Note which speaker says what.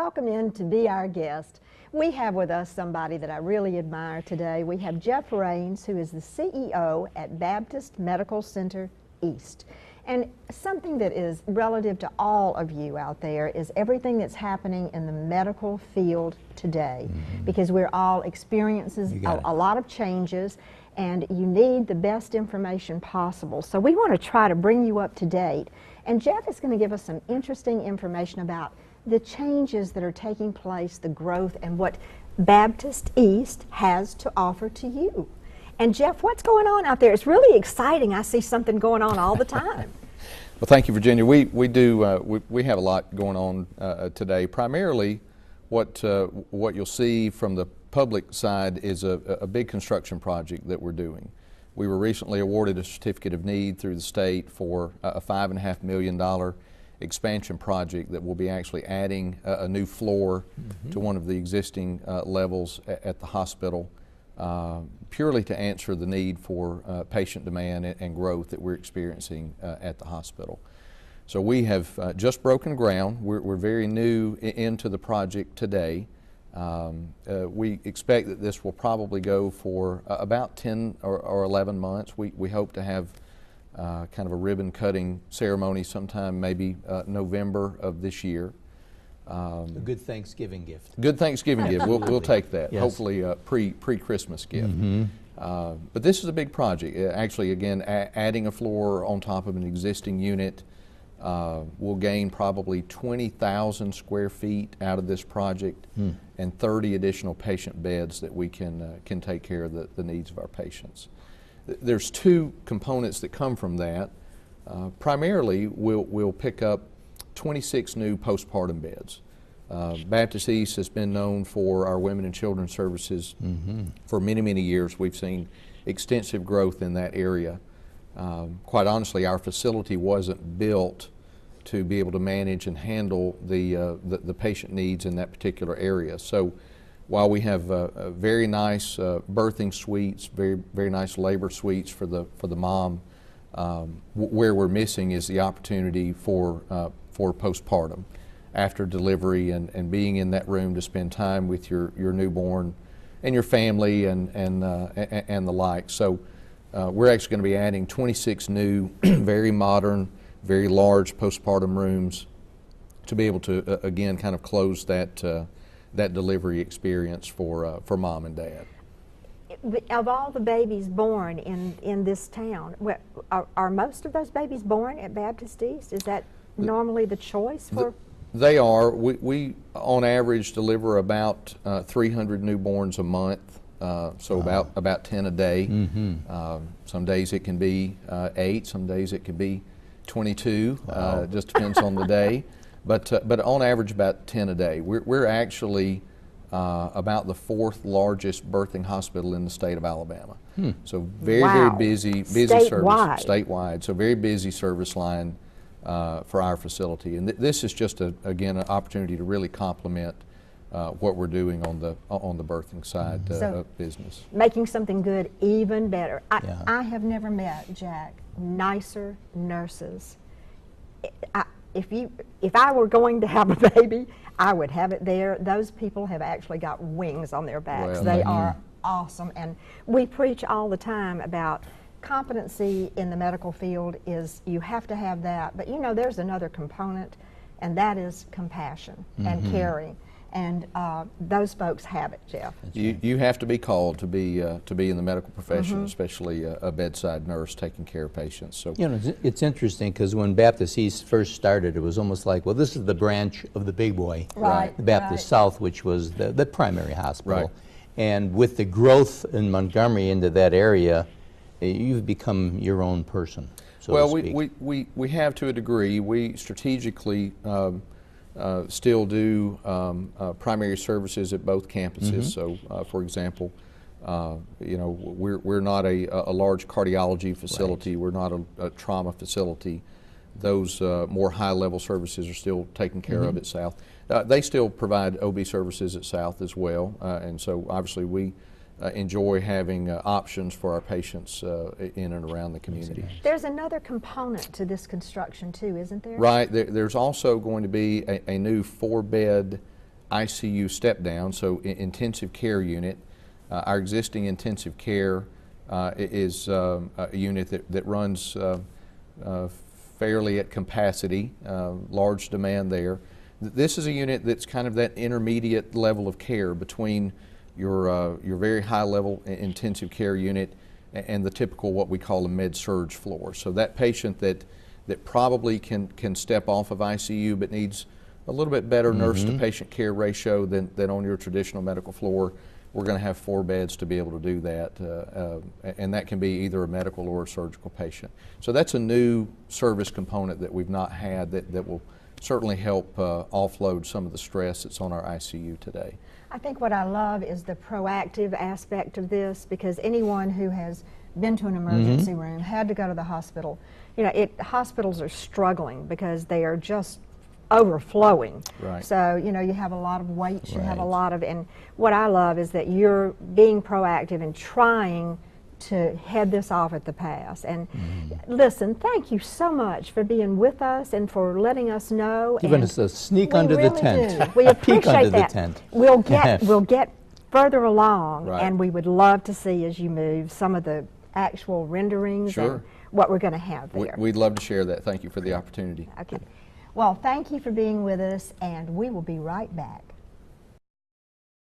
Speaker 1: welcome in to be our guest. We have with us somebody that I really admire today. We have Jeff Rains, who is the CEO at Baptist Medical Center East. And something that is relative to all of you out there is everything that's happening in the medical field today, because we're all experiencing a lot of changes, and you need the best information possible. So we want to try to bring you up to date. And Jeff is going to give us some interesting information about the changes that are taking place, the growth, and what Baptist East has to offer to you. And Jeff, what's going on out there? It's really exciting. I see something going on all the time.
Speaker 2: Well, thank you, Virginia. We have a lot going on today. Primarily, what you'll see from the public side is a big construction project that we're doing. We were recently awarded a certificate of need through the state for a $5.5 million expansion project that will be actually adding a new floor to one of the existing levels at the hospital, purely to answer the need for patient demand and growth that we're experiencing at the hospital. So we have just broken ground. We're very new into the project today. We expect that this will probably go for about 10 or 11 months. We hope to have kind of a ribbon cutting ceremony sometime maybe November of this year.
Speaker 3: A good Thanksgiving gift.
Speaker 2: Good Thanksgiving gift. We'll take that.
Speaker 3: Yes.
Speaker 2: Hopefully pre-Christmas gift. But this is a big project. Actually, again, adding a floor on top of an existing unit will gain probably 20,000 square feet out of this project and 30 additional patient beds that we can take care of the needs of our patients. There's two components that come from that. Primarily, we'll pick up 26 new postpartum beds. Baptist East has been known for our women and children's services for many, many years. We've seen extensive growth in that area. Quite honestly, our facility wasn't built to be able to manage and handle the patient needs in that particular area. So while we have very nice birthing suites, very nice labor suites for the mom, where we're missing is the opportunity for postpartum, after delivery, and being in that room to spend time with your newborn and your family and the like. So we're actually going to be adding 26 new, very modern, very large postpartum rooms to be able to again kind of close that delivery experience for mom and dad.
Speaker 1: Of all the babies born in this town, are most of those babies born at Baptist East? Is that normally the choice for?
Speaker 2: They are. We on average deliver about 300 newborns a month, so about 10 a day. Some days it can be 8, some days it can be 22. Just depends on the day. But on average about 10 a day. We're actually about the 4th largest birthing hospital in the state of Alabama. So very busy service statewide. So very busy service line for our facility, and this is just again an opportunity to really complement what we're doing on the birthing side of business.
Speaker 1: Making something good even better. I have never met, Jack, nicer nurses. If I were going to have a baby, I would have it there. Those people have actually got wings on their backs.
Speaker 2: Well,
Speaker 1: they are awesome, and we preach all the time about competency in the medical field. Is you have to have that, but you know there's another component, and that is compassion and caring, and those folks have it, Jeff.
Speaker 2: You have to be called to be in the medical profession, especially a bedside nurse taking care of patients. So
Speaker 3: you know, it's interesting because when Baptist East first started, it was almost like, well, this is the branch of the big boy, the Baptist South, which was the primary hospital, and with the growth in Montgomery into that area, you've become your own person, so to speak.
Speaker 2: We have to a degree. We strategically still do primary services at both campuses. So, for example, you know, we're not a large cardiology facility. We're not a trauma facility. Those more high-level services are still taken care of at South. They still provide OB services at South as well, and so obviously we enjoy having options for our patients in and around the community.
Speaker 1: There's another component to this construction too, isn't there?
Speaker 2: Right. There's also going to be a new 4-bed ICU step down, so intensive care unit. Our existing intensive care is a unit that runs fairly at capacity, large demand there. This is a unit that's kind of that intermediate level of care between your very high level intensive care unit and the typical what we call a med-surg floor. So that patient that probably can step off of ICU but needs a little bit better nurse to patient care ratio than on your traditional medical floor, we're going to have 4 beds to be able to do that, and that can be either a medical or a surgical patient. So that's a new service component that we've not had that will certainly help offload some of the stress that's on our ICU today.
Speaker 1: I think what I love is the proactive aspect of this, because anyone who has been to an emergency room, had to go to the hospital, you know, hospitals are struggling because they are just overflowing.
Speaker 2: Right.
Speaker 1: So, you know, you have a lot of waits, you have a
Speaker 3: Right.
Speaker 1: lot of, and what I love is that you're being proactive and trying to head this off at the pass. And listen, thank you so much for being with us and for letting us know.
Speaker 3: Giving
Speaker 1: and
Speaker 3: us a sneak
Speaker 1: we
Speaker 3: under the
Speaker 1: really
Speaker 3: tent.
Speaker 1: do. We appreciate
Speaker 3: Peek under
Speaker 1: that.
Speaker 3: the tent.
Speaker 1: We'll get further along,
Speaker 2: Right.
Speaker 1: and we would love to see as you move some of the actual renderings
Speaker 2: Sure.
Speaker 1: and what we're going to have there.
Speaker 2: We'd love to share that. Thank you for the opportunity.
Speaker 1: Okay. Well, thank you for being with us, and we will be right back.